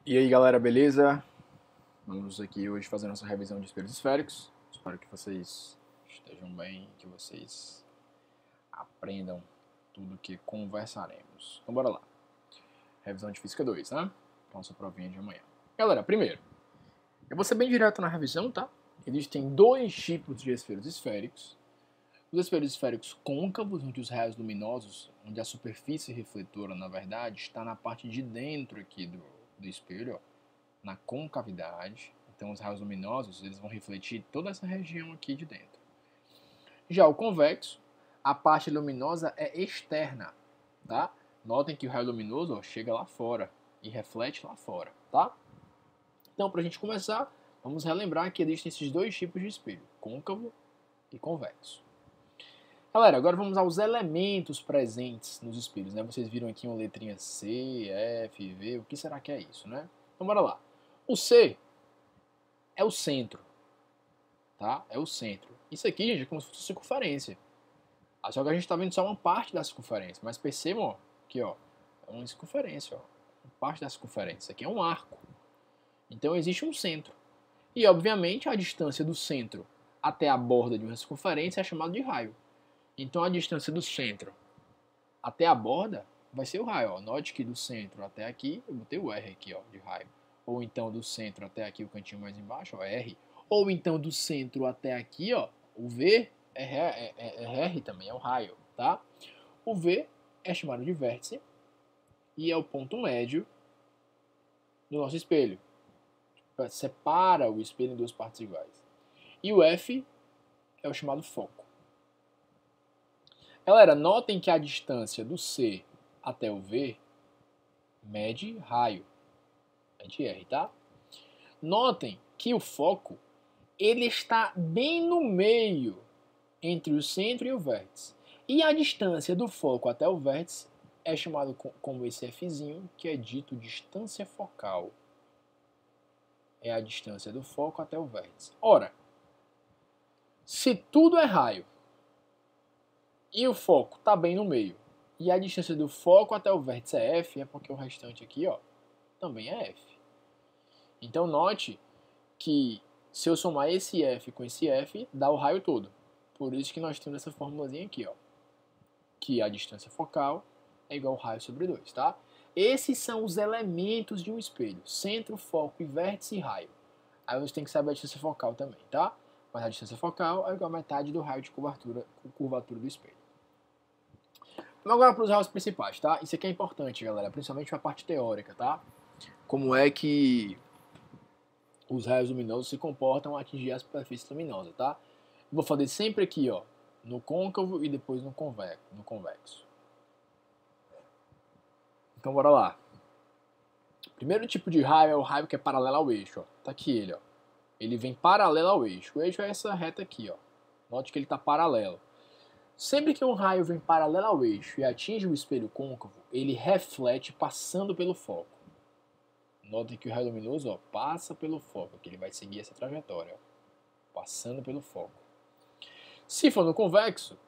E aí galera, beleza? Vamos aqui hoje fazer nossa revisão de espelhos esféricos. Espero que vocês estejam bem, que vocês aprendam tudo que conversaremos. Então bora lá. Revisão de Física 2, né? Nossa provinha de amanhã. Galera, primeiro, eu vou ser bem direto na revisão, tá? Existem dois tipos de espelhos esféricos. Os espelhos esféricos côncavos, onde os raios luminosos, onde a superfície refletora, na verdade, está na parte de dentro aqui do espelho, ó, na concavidade. Então os raios luminosos eles vão refletir toda essa região aqui de dentro. Já o convexo, a parte luminosa é externa, tá? Notem que o raio luminoso chega lá fora e reflete lá fora, tá? Então, para a gente começar, vamos relembrar que existem esses dois tipos de espelho, côncavo e convexo. Galera, agora vamos aos elementos presentes nos espelhos, né? Vocês viram aqui uma letrinha C, F, V, o que será que é isso, né? Então, bora lá. O C é o centro, tá? É o centro. Isso aqui, gente, é como se fosse circunferência. Só que a gente está vendo só uma parte da circunferência, mas percebam, ó, aqui, ó, é uma circunferência, ó, uma parte da circunferência. Isso aqui é um arco. Então existe um centro. E, obviamente, a distância do centro até a borda de uma circunferência é chamada de raio. Então a distância do centro até a borda vai ser o raio. Ó. Note que do centro até aqui, eu botei o R aqui, ó, de raio. Ou então do centro até aqui, o cantinho mais embaixo, ó, R. Ou então do centro até aqui, ó, o V é R também, é o raio, tá? O V é chamado de vértice e é o ponto médio do nosso espelho. Separa o espelho em duas partes iguais. E o F é o chamado foco. Galera, notem que a distância do C até o V mede raio, mede R, tá? Notem que o foco ele está bem no meio entre o centro e o vértice. E a distância do foco até o vértice é chamado como esse Fzinho, que é dito distância focal. É a distância do foco até o vértice. Ora, se tudo é raio e o foco está bem no meio, e a distância do foco até o vértice é F, é porque o restante aqui, ó, também é F. Então note que se eu somar esse F com esse F, dá o raio todo. Por isso que nós temos essa formulazinha aqui, ó, que a distância focal é igual ao raio sobre 2, tá? Esses são os elementos de um espelho, centro, foco, vértice e raio. Aí você tem que saber a distância focal também, tá? Mas a distância focal é igual a metade do raio de curvatura do espelho. Vamos agora para os raios principais, tá? Isso aqui é importante, galera, principalmente para a parte teórica, tá? Como é que os raios luminosos se comportam ao atingir a superfície luminosa, tá? Vou fazer sempre aqui, ó, no côncavo e depois no convexo. Então bora lá. Primeiro tipo de raio é o raio que é paralelo ao eixo, ó. Tá aqui ele, ó. Ele vem paralelo ao eixo. O eixo é essa reta aqui, ó. Note que ele está paralelo. Sempre que um raio vem paralelo ao eixo e atinge o espelho côncavo, ele reflete passando pelo foco. Notem que o raio luminoso, ó, passa pelo foco, que ele vai seguir essa trajetória, ó, passando pelo foco. Se for no convexo,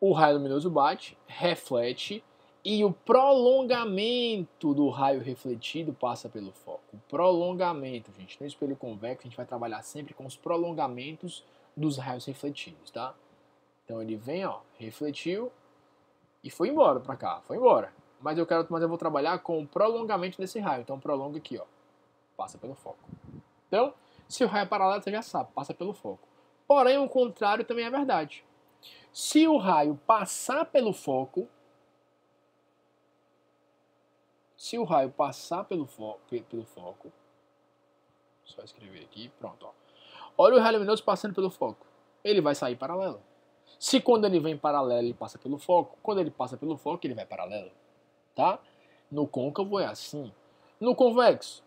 o raio luminoso bate, reflete e o prolongamento do raio refletido passa pelo foco. O prolongamento, gente, no espelho convexo a gente vai trabalhar sempre com os prolongamentos dos raios refletidos, tá? Então ele vem, ó, refletiu e foi embora para cá, foi embora. Mas eu vou trabalhar com o prolongamento desse raio. Então prolonga aqui, ó, passa pelo foco. Então, se o raio é paralelo, você já sabe, passa pelo foco. Porém, o contrário também é verdade. Se o raio passar pelo foco, só escrever aqui, pronto, ó. Olha o raio luminoso passando pelo foco. Ele vai sair paralelo. Se quando ele vem paralelo ele passa pelo foco, quando ele passa pelo foco ele vai paralelo, tá? No côncavo é assim. No convexo,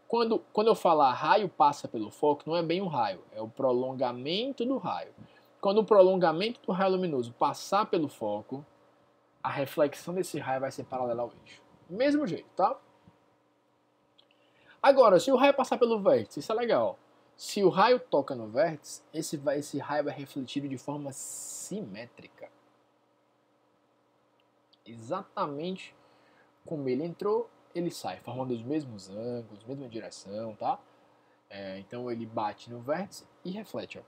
quando eu falar raio passa pelo foco, não é bem um raio, é o prolongamento do raio. Quando o prolongamento do raio luminoso passar pelo foco, a reflexão desse raio vai ser paralela ao eixo. Mesmo jeito, tá? Agora, se o raio passar pelo vértice, isso é legal. Se o raio toca no vértice, esse raio é refletido de forma simétrica. Exatamente como ele entrou, ele sai formando os mesmos ângulos, mesma direção, tá? Então ele bate no vértice e reflete, ó.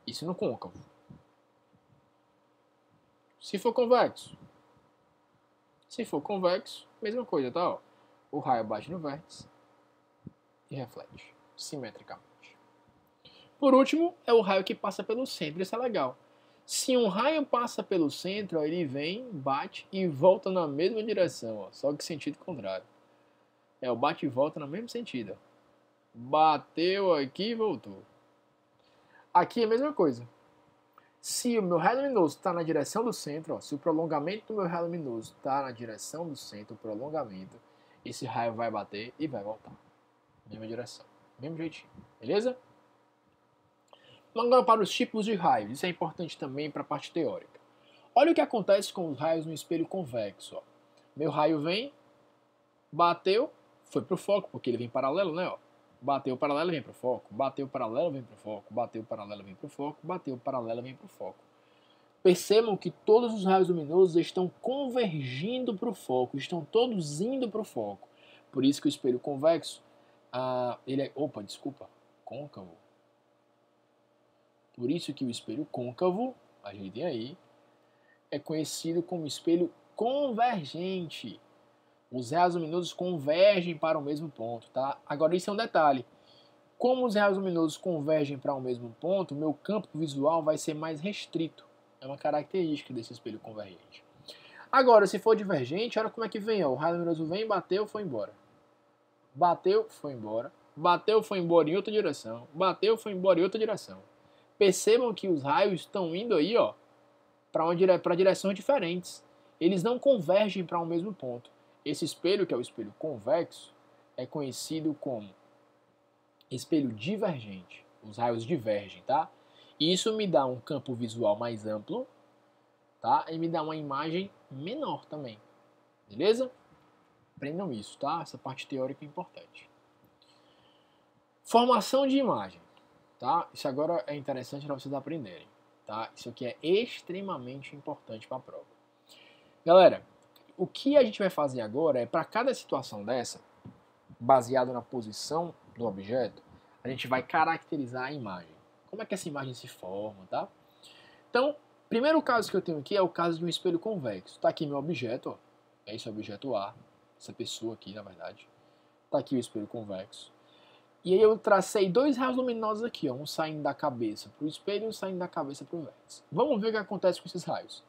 Isso no côncavo. Se for convexo, mesma coisa, tá? Ó. O raio bate no vértice e reflete simetricamente. Por último, é o raio que passa pelo centro. Isso é legal. Se um raio passa pelo centro, ó, ele vem, bate e volta na mesma direção, ó, só que sentido contrário. O bate e volta no mesmo sentido. Ó. Bateu aqui e voltou. Aqui é a mesma coisa. Se o meu raio luminoso está na direção do centro, ó, se o prolongamento do meu raio luminoso está na direção do centro, o prolongamento, esse raio vai bater e vai voltar. Mesma direção, mesmo jeitinho, beleza? Agora para os tipos de raios, isso é importante também para a parte teórica. Olha o que acontece com os raios no espelho convexo. Ó. Meu raio vem, bateu, foi para o foco, porque ele vem paralelo, né? Ó. Bateu paralelo, vem para o foco. Bateu paralelo, vem para o foco. Bateu paralelo, vem para o foco. Bateu paralelo, vem para o foco. Percebam que todos os raios luminosos estão convergindo para o foco. Estão todos indo para o foco. Por isso que o espelho convexo, ele é... Opa, desculpa. Côncavo. Por isso que o espelho côncavo, ajeitem aí, é conhecido como espelho convergente. Os raios luminosos convergem para o mesmo ponto, tá? Agora, isso é um detalhe. Como os raios luminosos convergem para o mesmo ponto, meu campo visual vai ser mais restrito. É uma característica desse espelho convergente. Agora, se for divergente, olha como é que vem. Ó. O raio luminoso vem, bateu, foi embora. Bateu, foi embora. Bateu, foi embora em outra direção. Bateu, foi embora em outra direção. Percebam que os raios estão indo aí, ó, para direções diferentes. Eles não convergem para o mesmo ponto. Esse espelho, que é o espelho convexo, é conhecido como espelho divergente. Os raios divergem, tá? E isso me dá um campo visual mais amplo, tá? E me dá uma imagem menor também. Beleza? Aprendam isso, tá? Essa parte teórica é importante. Formação de imagem, tá? Isso agora é interessante para vocês aprenderem, tá? Isso aqui é extremamente importante para a prova. Galera, o que a gente vai fazer agora é, para cada situação dessa, baseado na posição do objeto, a gente vai caracterizar a imagem. Como é que essa imagem se forma, tá? Então, primeiro caso que eu tenho aqui é o caso de um espelho convexo. Tá aqui meu objeto, ó. É esse objeto A, essa pessoa aqui, na verdade. Tá aqui o espelho convexo. E aí eu tracei dois raios luminosos aqui, ó. Um saindo da cabeça para o espelho e um saindo da cabeça para o vértice. Vamos ver o que acontece com esses raios.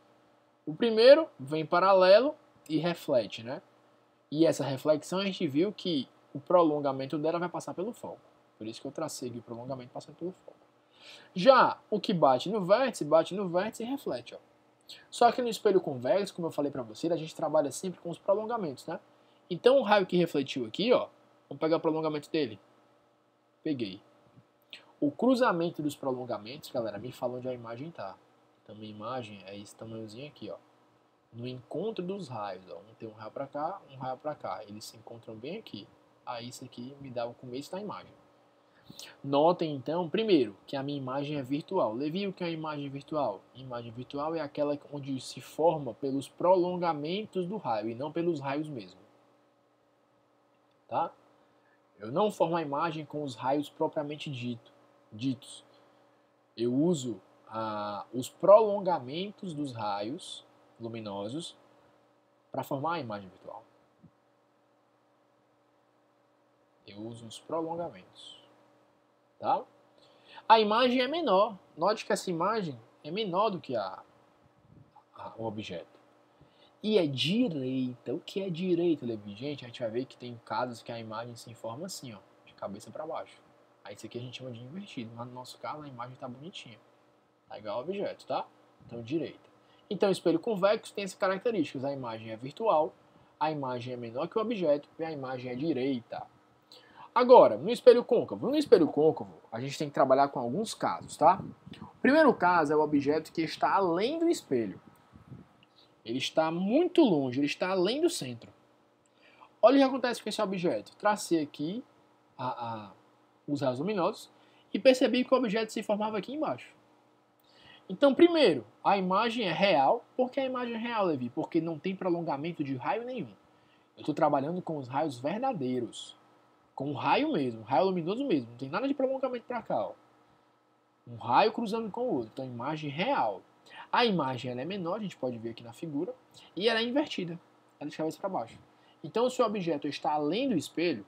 O primeiro vem paralelo e reflete, né? E essa reflexão a gente viu que o prolongamento dela vai passar pelo foco. Por isso que eu tracei aqui o prolongamento passando pelo foco. Já o que bate no vértice e reflete. Ó. Só que no espelho convexo, como eu falei para vocês, a gente trabalha sempre com os prolongamentos, né? Então o raio que refletiu aqui, ó, vamos pegar o prolongamento dele. Peguei. O cruzamento dos prolongamentos, galera, me fala onde a imagem tá. Então minha imagem é esse tamanhozinho aqui, ó. No encontro dos raios, ó. Um tem um raio para cá, um raio para cá. Eles se encontram bem aqui. Aí isso aqui me dá o começo da imagem. Notem então, primeiro, que a minha imagem é virtual. Levi, o que é uma imagem virtual? Imagem virtual é aquela onde se forma pelos prolongamentos do raio e não pelos raios mesmo. Tá? Eu não formo a imagem com os raios propriamente ditos. Eu uso os prolongamentos dos raios luminosos para formar a imagem virtual. Eu uso os prolongamentos. Tá? A imagem é menor. Note que essa imagem é menor do que o objeto. E é direita. O que é direita, Levi? Gente, a gente vai ver que tem casos que a imagem se forma assim, ó, de cabeça para baixo. Aí isso aqui a gente chama de invertido. Mas no nosso caso a imagem está bonitinha. Tá igual ao objeto, tá? Então direita. Então o espelho convexo tem essas características. A imagem é virtual, a imagem é menor que o objeto e a imagem é direita. Agora, no espelho côncavo. No espelho côncavo, a gente tem que trabalhar com alguns casos, tá? O primeiro caso é o objeto que está além do espelho. Ele está muito longe, ele está além do centro. Olha o que acontece com esse objeto. Tracei aqui os raios luminosos e percebi que o objeto se formava aqui embaixo. Então, primeiro, a imagem é real. Por que a imagem é real, Levi? Porque não tem prolongamento de raio nenhum. Eu estou trabalhando com os raios verdadeiros. Com o raio mesmo, raio luminoso mesmo. Não tem nada de prolongamento para cá, ó. Um raio cruzando com o outro. Então, imagem real. A imagem ela é menor, a gente pode ver aqui na figura, e ela é invertida. Ela é de cabeça para baixo. Então, se o objeto está além do espelho,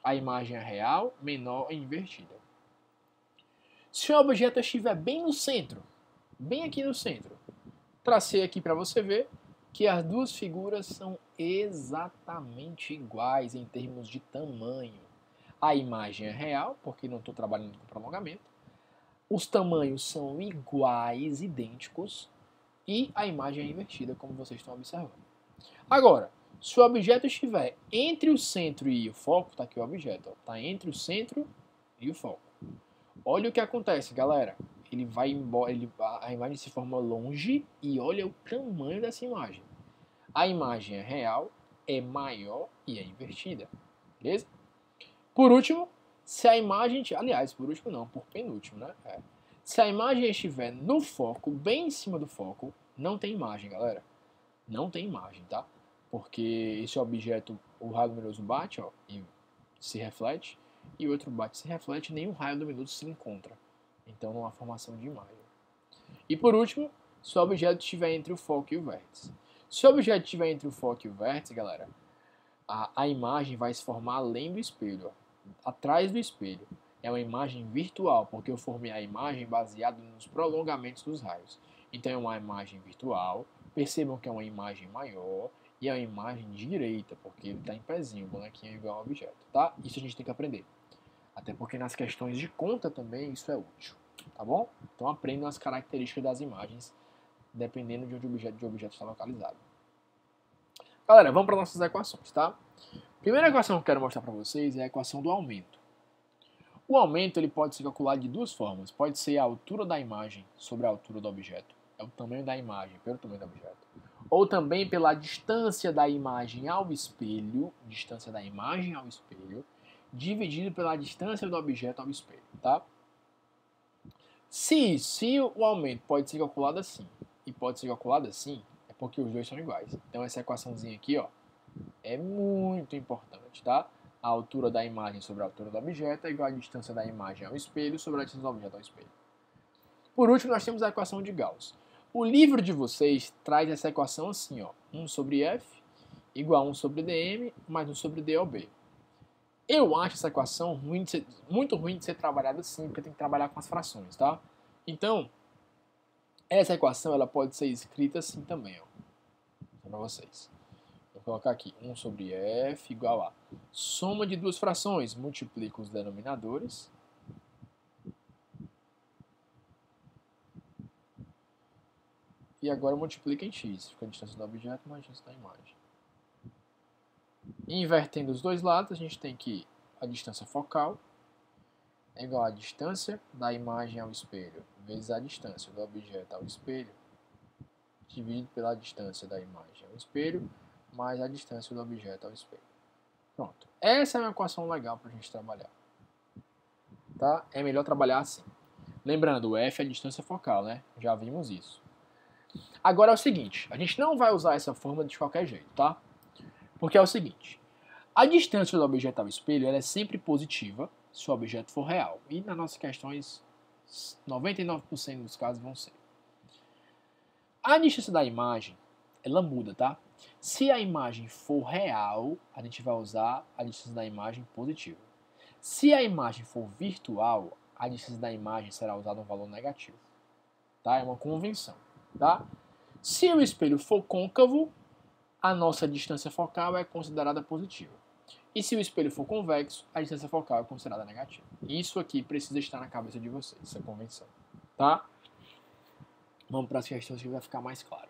a imagem é real, menor e invertida. Se o objeto estiver bem no centro, bem aqui no centro, tracei aqui para você ver que as duas figuras são exatamente iguais em termos de tamanho. A imagem é real, porque não estou trabalhando com prolongamento. Os tamanhos são iguais, idênticos, e a imagem é invertida, como vocês estão observando. Agora, se o objeto estiver entre o centro e o foco, está aqui o objeto, está entre o centro e o foco. Olha o que acontece, galera. Ele vai embora, a imagem se forma longe e olha o tamanho dessa imagem. A imagem é real, é maior e é invertida. Beleza? Por último, se a imagem... Aliás, por último não, por penúltimo, né? Se a imagem estiver no foco, bem em cima do foco, não tem imagem, galera. Não tem imagem, tá? Porque esse objeto, o raio luminoso bate, ó, e se reflete, e o outro bate e se reflete, e nenhum raio luminoso se encontra. Então não há formação de imagem. E por último, se o objeto estiver entre o foco e o vértice. Se o objeto estiver entre o foco e o vértice, galera, a imagem vai se formar além do espelho, ó, atrás do espelho. É uma imagem virtual, porque eu formei a imagem baseada nos prolongamentos dos raios. Então é uma imagem virtual. Percebam que é uma imagem maior e é uma imagem direita, porque ele está em pezinho, o bonequinho é igual ao objeto, tá? Isso a gente tem que aprender. Até porque nas questões de conta também isso é útil, tá bom? Então aprendam as características das imagens, dependendo de onde o objeto está localizado. Galera, vamos para nossas equações, tá? Primeira equação que eu quero mostrar para vocês é a equação do aumento. O aumento ele pode ser calculado de duas formas. Pode ser a altura da imagem sobre a altura do objeto. É o tamanho da imagem pelo tamanho do objeto. Ou também pela distância da imagem ao espelho, dividido pela distância do objeto ao espelho, tá? Se o aumento pode ser calculado assim e pode ser calculado assim, é porque os dois são iguais. Então essa equaçãozinha aqui, ó, é muito importante, tá? A altura da imagem sobre a altura do objeto é igual à distância da imagem ao espelho sobre a distância do objeto ao espelho. Por último, nós temos a equação de Gauss. O livro de vocês traz essa equação assim, ó, 1 sobre F igual a 1 sobre dm mais 1 sobre DOB. Eu acho essa equação muito ruim de ser trabalhada assim, porque tem que trabalhar com as frações, tá? Então, essa equação ela pode ser escrita assim também, ó, para vocês. Vou colocar aqui 1 sobre F igual a soma de duas frações, multiplica os denominadores. E agora multiplica em x, fica a distância do objeto mais a distância da imagem. Invertendo os dois lados, a gente tem que a distância focal é igual à distância da imagem ao espelho vezes a distância do objeto ao espelho, dividido pela distância da imagem ao espelho, mais a distância do objeto ao espelho. Pronto. Essa é uma equação legal para a gente trabalhar. Tá? É melhor trabalhar assim. Lembrando, o F é a distância focal, né? Já vimos isso. Agora é o seguinte, a gente não vai usar essa fórmula de qualquer jeito, tá? Porque é o seguinte, a distância do objeto ao espelho ela é sempre positiva se o objeto for real. E nas nossas questões, 99% dos casos vão ser. A distância da imagem, ela muda, tá? Se a imagem for real, a gente vai usar a distância da imagem positiva. Se a imagem for virtual, a distância da imagem será usada um valor negativo. Tá? É uma convenção, tá? Se o espelho for côncavo, a nossa distância focal é considerada positiva. E se o espelho for convexo, a distância focal é considerada negativa. Isso aqui precisa estar na cabeça de vocês, essa convenção, tá? Vamos para as questões que vai ficar mais claro.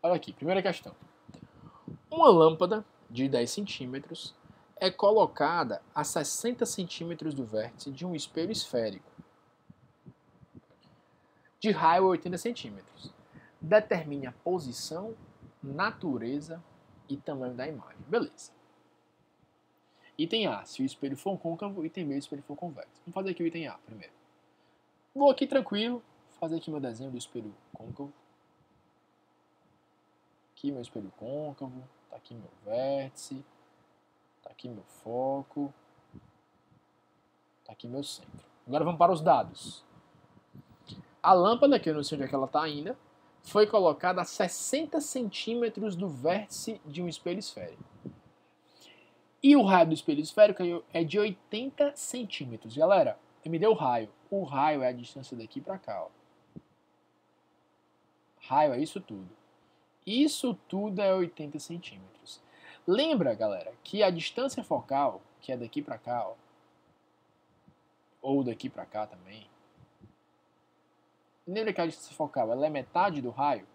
Olha aqui, primeira questão. Uma lâmpada de 10 centímetros é colocada a 60 centímetros do vértice de um espelho esférico de raio 80 centímetros. Determine a posição, natureza e tamanho da imagem. Beleza. Item A, se o espelho for côncavo, item B, se o espelho for convexo. Vamos fazer aqui o item A primeiro. Vou aqui tranquilo, fazer aqui meu desenho do espelho côncavo. Aqui meu espelho côncavo. Tá aqui meu vértice, tá aqui meu foco, tá aqui meu centro. Agora vamos para os dados. A lâmpada, que eu não sei onde é que ela está ainda, foi colocada a 60 centímetros do vértice de um espelho esférico. E o raio do espelho esférico é de 80 centímetros. Galera, me deu o raio. O raio é a distância daqui para cá. Ó. Raio é isso tudo. Isso tudo é 80 centímetros. Lembra, galera, que a distância focal, que é daqui para cá, ó, ou daqui para cá também, lembra que a distância focal ela é metade do raio?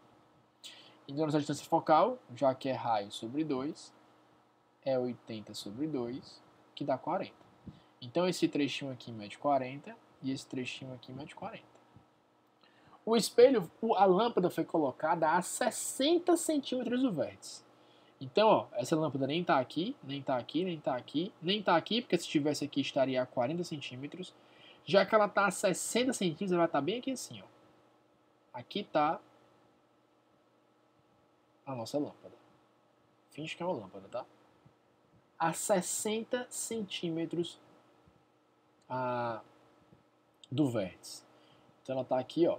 Então, a distância focal, já que é raio sobre 2, é 80 sobre 2, que dá 40. Então, esse trechinho aqui mede 40 e esse trechinho aqui mede 40. O espelho, a lâmpada foi colocada a 60 centímetros do vértice. Então, ó, essa lâmpada nem está aqui, nem está aqui, nem está aqui, nem está aqui, porque se estivesse aqui estaria a 40 centímetros. Já que ela está a 60 centímetros, ela vai estar bem aqui assim, ó. Aqui está a nossa lâmpada. Finge que é uma lâmpada, tá? A 60 centímetros do vértice. Então ela está aqui, ó.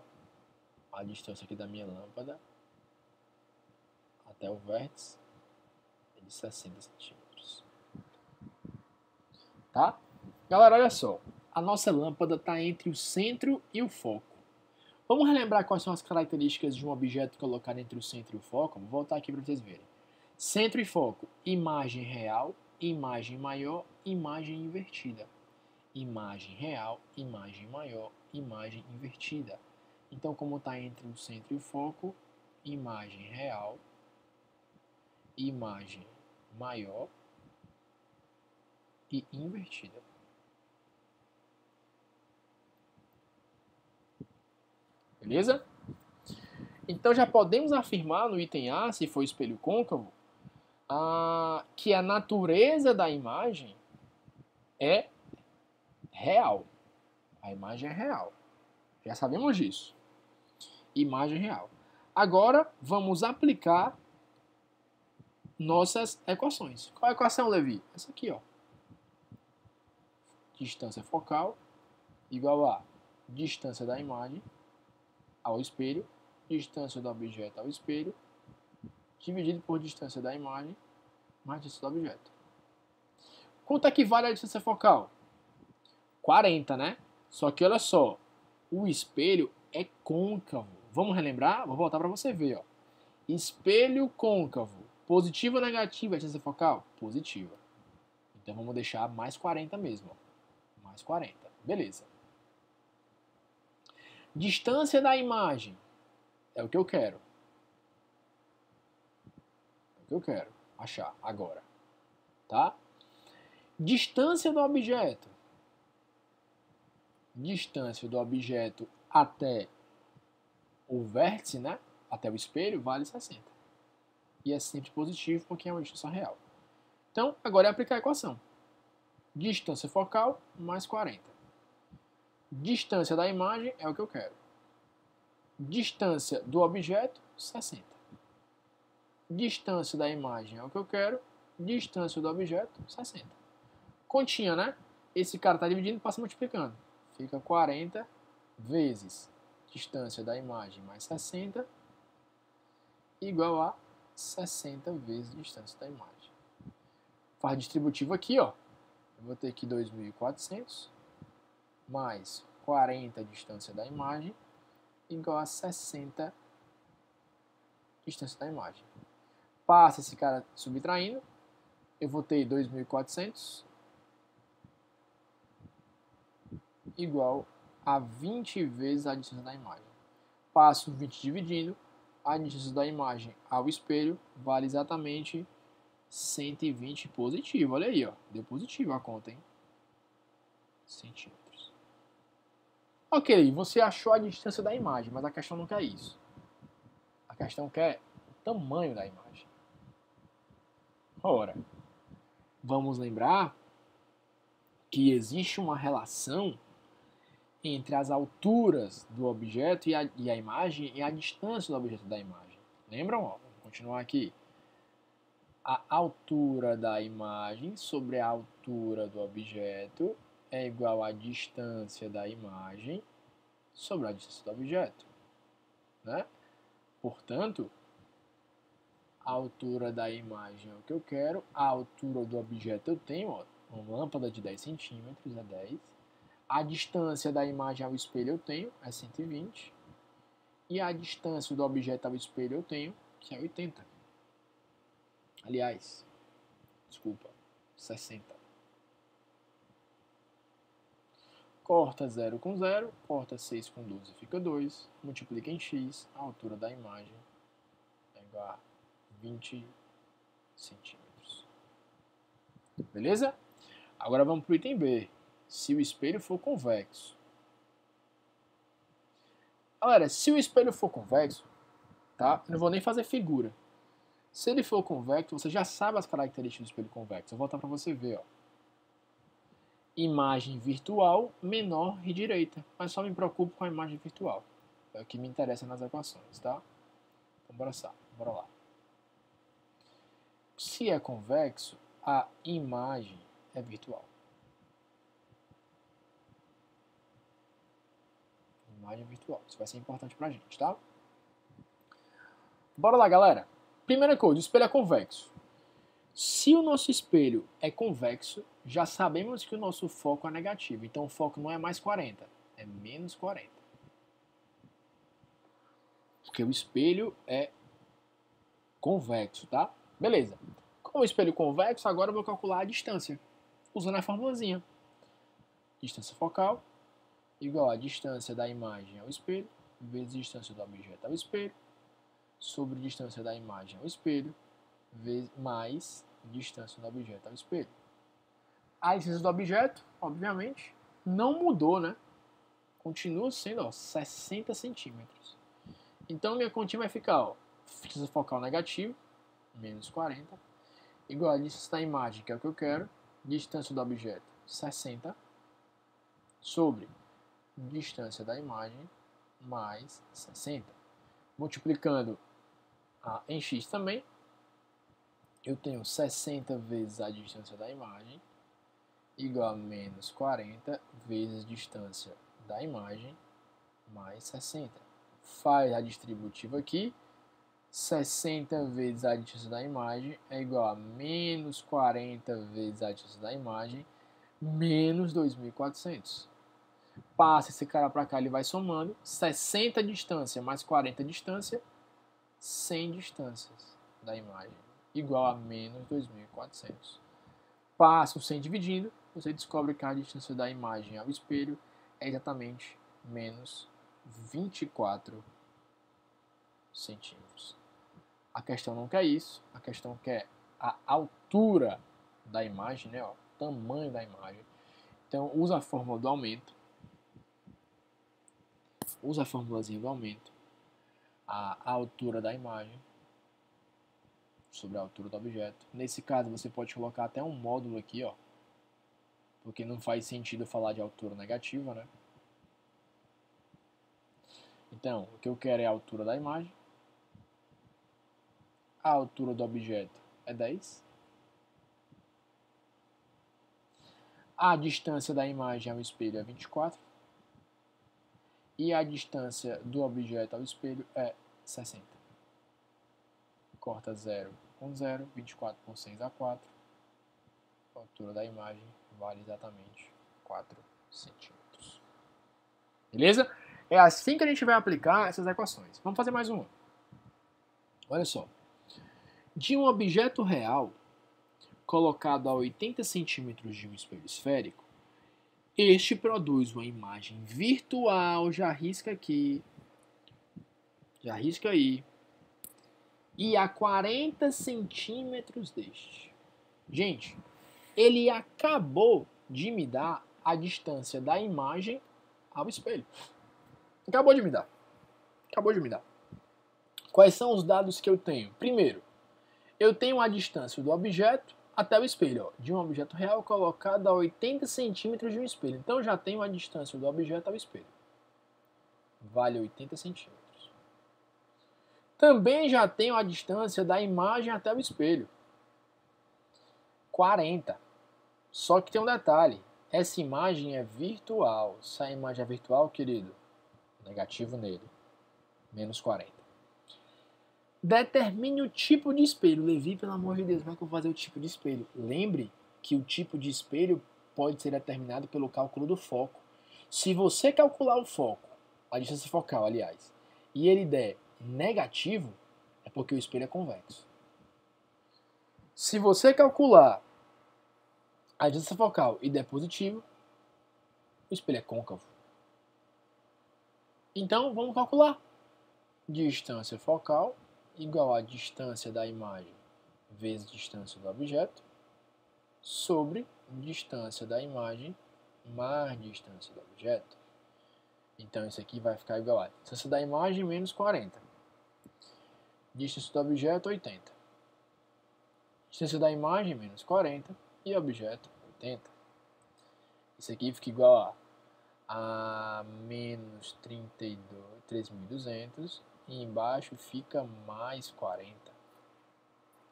A distância aqui da minha lâmpada até o vértice é de 60 centímetros. Tá? Galera, olha só. A nossa lâmpada está entre o centro e o foco. Vamos relembrar quais são as características de um objeto colocado entre o centro e o foco? Vou voltar aqui para vocês verem. Centro e foco, imagem real, imagem maior, imagem invertida. Imagem real, imagem maior, imagem invertida. Então, como está entre o centro e o foco, imagem real, imagem maior e invertida. Beleza? Então já podemos afirmar no item A, se for espelho côncavo, que a natureza da imagem é real. A imagem é real. Já sabemos disso. Imagem real. Agora vamos aplicar nossas equações. Qual é a equação, Levi? Essa aqui, ó. Distância focal igual a distância da imagem ao espelho, distância do objeto ao espelho, dividido por distância da imagem mais distância do objeto. Quanto equivale a distância focal? 40, né? Só que olha só, o espelho é côncavo. Vamos relembrar? Vou voltar para você ver, ó. Espelho côncavo. Positiva ou negativa a distância focal? Positiva. Então vamos deixar mais 40 mesmo, ó. Mais 40. Beleza. Distância da imagem é o que eu quero. É o que eu quero achar agora, tá? Distância do objeto. Distância do objeto até o vértice, né? Até o espelho, vale 60. E é sempre positivo porque é uma distância real. Então, agora é aplicar a equação. Distância focal mais 40. Distância da imagem é o que eu quero. Distância do objeto, 60. Distância da imagem é o que eu quero. Distância do objeto, 60. Continha, né? Esse cara está dividindo, passa multiplicando. Fica 40 vezes distância da imagem mais 60 igual a 60 vezes distância da imagem. Faz distributivo aqui, ó. Eu vou ter aqui 2.400 mais 40 distância da imagem igual a 60 distância da imagem. Passa esse cara subtraindo, eu vou ter 2.400 igual a 20 vezes a distância da imagem. Passo 20 dividindo, a distância da imagem ao espelho vale exatamente 120 positivo. Olha aí, ó, deu positivo a conta, hein? Centímetros. Ok, você achou a distância da imagem, mas a questão não quer isso. A questão quer o tamanho da imagem. Ora, vamos lembrar que existe uma relação entre as alturas do objeto e a imagem e a distância do objeto da imagem. Lembram? Ó, vamos continuar aqui. a altura da imagem sobre a altura do objeto é igual à distância da imagem sobre a distância do objeto, né? Portanto, a altura da imagem é o que eu quero, a altura do objeto eu tenho, ó, uma lâmpada de 10 centímetros é 10, a distância da imagem ao espelho eu tenho, é 120, e a distância do objeto ao espelho eu tenho, que é 80. Aliás, desculpa, 60. Corta 0 com 0, corta 6 com 12, fica 2, multiplica em x, a altura da imagem é igual a 20 centímetros. Beleza? Agora vamos para o item B. Se o espelho for convexo. Galera, se o espelho for convexo, tá? Eu não vou nem fazer figura. Se ele for convexo, você já sabe as características do espelho convexo. Eu vou voltar para você ver, ó. Imagem virtual, menor e direita. Mas só me preocupo com a imagem virtual. É o que me interessa nas equações, tá? Então, bora lá. Se é convexo, a imagem é virtual. Imagem virtual. Isso vai ser importante pra gente, tá? Bora lá, galera. Primeira coisa, o espelho é convexo. Se o nosso espelho é convexo, já sabemos que o nosso foco é negativo. Então o foco não é mais 40, é menos 40. Porque o espelho é convexo, tá? Beleza. Com o espelho convexo, agora eu vou calcular a distância. Usando a formulazinha. Distância focal igual a distância da imagem ao espelho, vezes a distância do objeto ao espelho, sobre a distância da imagem ao espelho, mais distância do objeto ao espelho. A distância do objeto, obviamente, não mudou, né? Continua sendo, ó, 60 centímetros. Então, minha continha vai ficar, ó, distância focal negativo, menos 40, igual a distância da imagem, que é o que eu quero, distância do objeto, 60, sobre distância da imagem, mais 60. Multiplicando em x também, eu tenho 60 vezes a distância da imagem, igual a menos 40 vezes a distância da imagem, mais 60. Faz a distributiva aqui, 60 vezes a distância da imagem é igual a menos 40 vezes a distância da imagem, menos 2.400. Passa esse cara para cá, ele vai somando, 60 distância mais 40 distância, 100 distâncias da imagem, igual a menos 2.400. Passa o 100 dividindo, você descobre que a distância da imagem ao espelho é exatamente menos 24 centímetros. A questão não quer isso, a questão quer a altura da imagem, né, ó, tamanho da imagem. Então, usa a fórmula do aumento, usa a formulazinha do aumento, a altura da imagem sobre a altura do objeto. Nesse caso, você pode colocar até um módulo aqui, ó, porque não faz sentido falar de altura negativa, né? Então, o que eu quero é a altura da imagem. A altura do objeto é 10. A distância da imagem ao espelho é 24. E a distância do objeto ao espelho é 60. Corta 0 com 0, 24 por 6 dá 4. A altura da imagem vale exatamente 4 centímetros. Beleza? É assim que a gente vai aplicar essas equações. Vamos fazer mais uma. Olha só. De um objeto real colocado a 80 centímetros de um espelho esférico, este produz uma imagem virtual, já risca aqui, já risca aí, e a 40 centímetros deste. Gente, ele acabou de me dar a distância da imagem ao espelho. Acabou de me dar. Acabou de me dar. Quais são os dados que eu tenho? Primeiro, eu tenho a distância do objeto até o espelho, ó, de um objeto real colocado a 80 centímetros de um espelho. Então, já tenho a distância do objeto ao espelho. Vale 80 centímetros. Também já tenho a distância da imagem até o espelho. 40. Só que tem um detalhe. Essa imagem é virtual. Se a imagem é virtual, querido, negativo nele. Menos 40. Determine o tipo de espelho. Levi, pelo amor de Deus, como é que eu vou fazer o tipo de espelho? Lembre que o tipo de espelho pode ser determinado pelo cálculo do foco. Se você calcular o foco, a distância focal, aliás, e ele der negativo, é porque o espelho é convexo. Se você calcular a distância focal e der positivo, o espelho é côncavo. Então, vamos calcular. Distância focal igual a distância da imagem vezes distância do objeto sobre distância da imagem mais distância do objeto. Então, isso aqui vai ficar igual a distância da imagem menos 40. Distância do objeto, 80. Distância da imagem menos 40 e objeto, 80. Isso aqui fica igual a menos 3.200 e embaixo fica mais 40,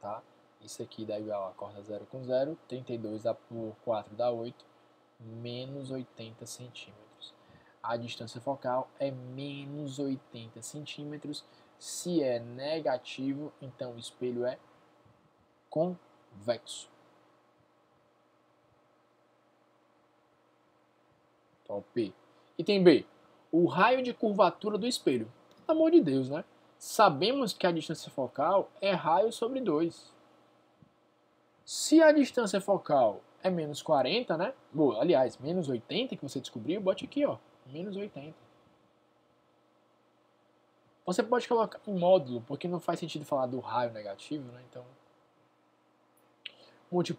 tá? Isso aqui dá igual a corta 0 com 0, 32 dá por 4 dá 8, menos 80 centímetros. A distância focal é menos 80 centímetros. Se é negativo, então o espelho é convexo. Top. Item B. O raio de curvatura do espelho. Pelo amor de Deus, né? Sabemos que a distância focal é raio sobre 2. Se a distância focal é menos 40, né? Bom, aliás, menos 80 que você descobriu, bote aqui, ó. Menos 80. Você pode colocar em módulo, porque não faz sentido falar do raio negativo, né? Então,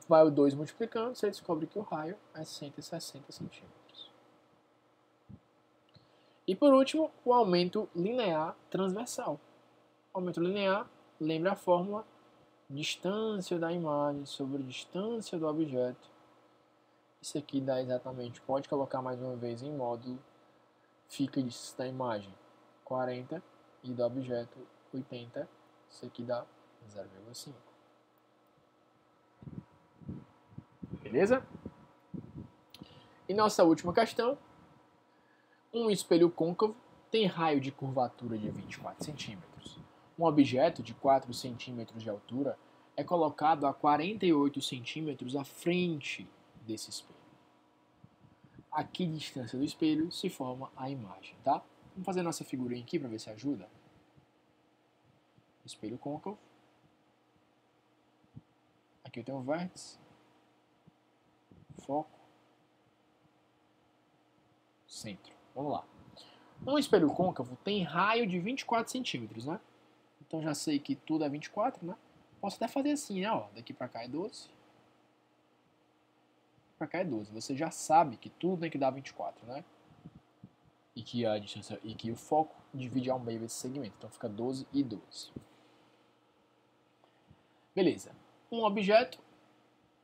vai o 2 multiplicando, você descobre que o raio é 160 centímetros. E por último, o aumento linear transversal. Aumento linear, lembra a fórmula, distância da imagem sobre distância do objeto. Isso aqui dá exatamente, pode colocar mais uma vez em módulo, fica distância da imagem 40 e do objeto 80, isso aqui dá 0,5. Beleza? E nossa última questão, um espelho côncavo tem raio de curvatura de 24 centímetros. Um objeto de 4 centímetros de altura é colocado a 48 centímetros à frente desse espelho. A que distância do espelho se forma a imagem, tá? Vamos fazer nossa figurinha aqui para ver se ajuda. Espelho côncavo. Aqui eu tenho o vértice, foco, centro. Vamos lá. Um espelho côncavo tem raio de 24 centímetros, né? Então já sei que tudo é 24, né? Posso até fazer assim, né? Ó, daqui para cá é 12. Para cá é 12. Você já sabe que tudo tem que dar 24, né? E que a distância e que o foco divide ao meio esse segmento. Então fica 12 e 12. Beleza. Um objeto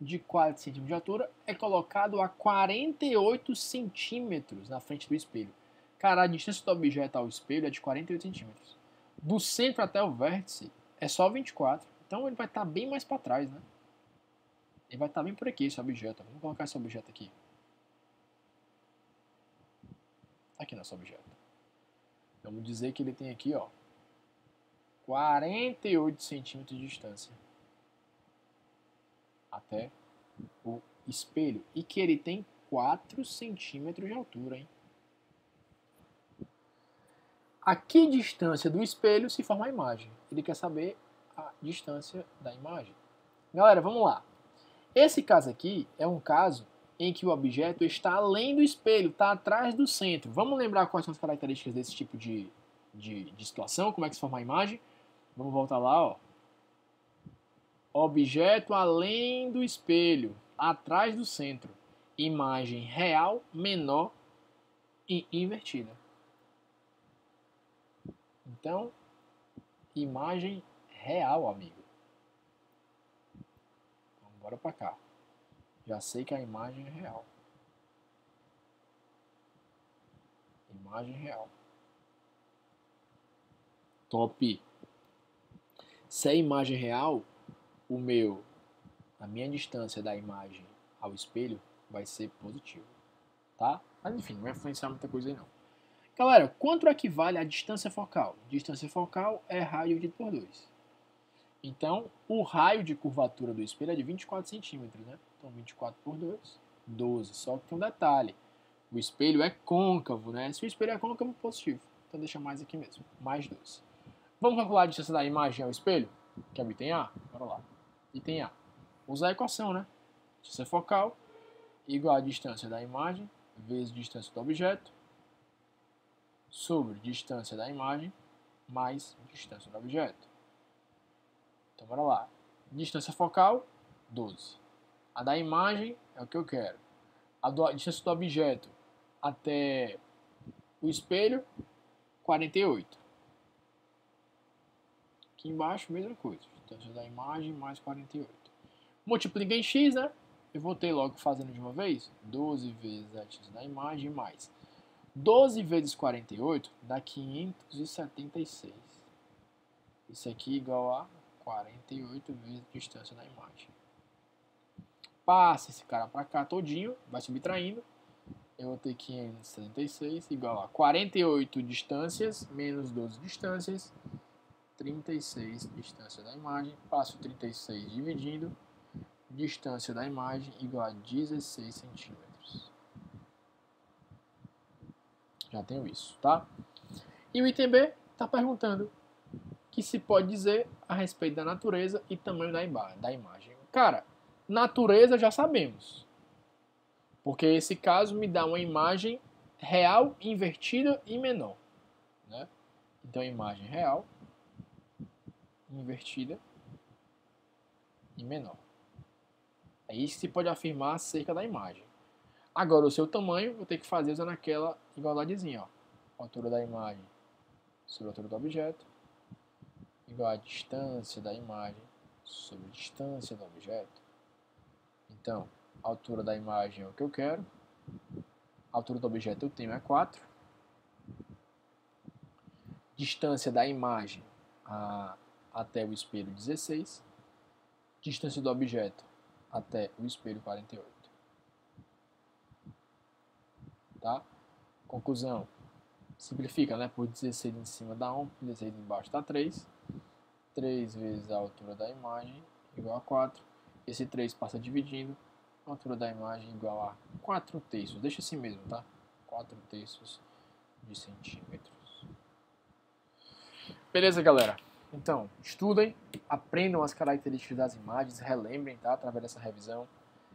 de 4 centímetros de altura é colocado a 48 centímetros na frente do espelho. Cara, a distância do objeto ao espelho é de 48 centímetros. Do centro até o vértice é só 24. Então ele vai estar bem mais para trás, né? Ele vai estar bem por aqui, esse objeto. Vamos colocar esse objeto aqui. Aqui nosso objeto. Vamos dizer que ele tem aqui, ó, 48 centímetros de distância até o espelho. E que ele tem 4 centímetros de altura, hein? A que distância do espelho se forma a imagem? Ele quer saber a distância da imagem. Galera, vamos lá. Esse caso aqui é um caso em que o objeto está além do espelho, está atrás do centro. Vamos lembrar quais são as características desse tipo de situação, como é que se forma a imagem? Vamos voltar lá, ó. Objeto além do espelho, atrás do centro. Imagem real, menor e invertida. Então, imagem real, amigo. Então, bora para cá. Já sei que a imagem é real. Imagem real. Top. Se é imagem real, a minha distância da imagem ao espelho vai ser positivo, tá? Mas enfim, não vai influenciar muita coisa aí não. Galera, quanto equivale a distância focal? Distância focal é raio dividido por 2. Então, o raio de curvatura do espelho é de 24 centímetros, né? Então, 24 por 2, 12. Só que tem um detalhe. O espelho é côncavo, né? Se o espelho é côncavo, positivo. Então, deixa mais aqui mesmo. Mais 12. Vamos calcular a distância da imagem ao espelho? Que é o item A? Bora lá. Item A. Usar a equação, né? Distância focal igual a distância da imagem vezes distância do objeto sobre distância da imagem mais distância do objeto. Então, bora lá. Distância focal, 12. A da imagem é o que eu quero. A distância do objeto até o espelho, 48. Aqui embaixo, mesma coisa. Distância da imagem mais 48. Multiplica em x, né? Eu vou ter logo fazendo de uma vez. 12 vezes a distância da imagem mais 12 vezes 48 dá 576. Isso aqui é igual a 48 vezes a distância da imagem. Passa esse cara para cá todinho, vai subtraindo. Eu vou ter 576 igual a 48 distâncias menos 12 distâncias, 36 distância da imagem. Passo 36 dividindo, distância da imagem igual a 16 centímetros. Já tenho isso, tá? E o item B está perguntando que se pode dizer a respeito da natureza e tamanho da imagem. Cara, natureza já sabemos, porque esse caso me dá uma imagem real, invertida e menor, né? Então, imagem real, invertida e menor. É isso que se pode afirmar acerca da imagem. Agora, o seu tamanho, vou ter que fazer usando aquela igualadadezinha, ó. Altura da imagem sobre a altura do objeto igual a distância da imagem sobre a distância do objeto. Então, a altura da imagem é o que eu quero. A altura do objeto eu tenho é 4. Distância da imagem até o espelho 16. Distância do objeto até o espelho 48. Tá? Conclusão. Simplifica, né? Por 16 em cima dá 1, por 16 embaixo dá 3. 3 vezes a altura da imagem igual a 4. Esse 3 passa dividindo. A altura da imagem igual a 4 terços. Deixa assim mesmo, tá? 4 terços de centímetros. Beleza, galera? Então, estudem, aprendam as características das imagens, relembrem, tá? Através dessa revisão.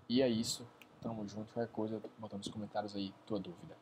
E é isso. Tamo junto. Qualquer coisa, bota nos comentários aí tua dúvida.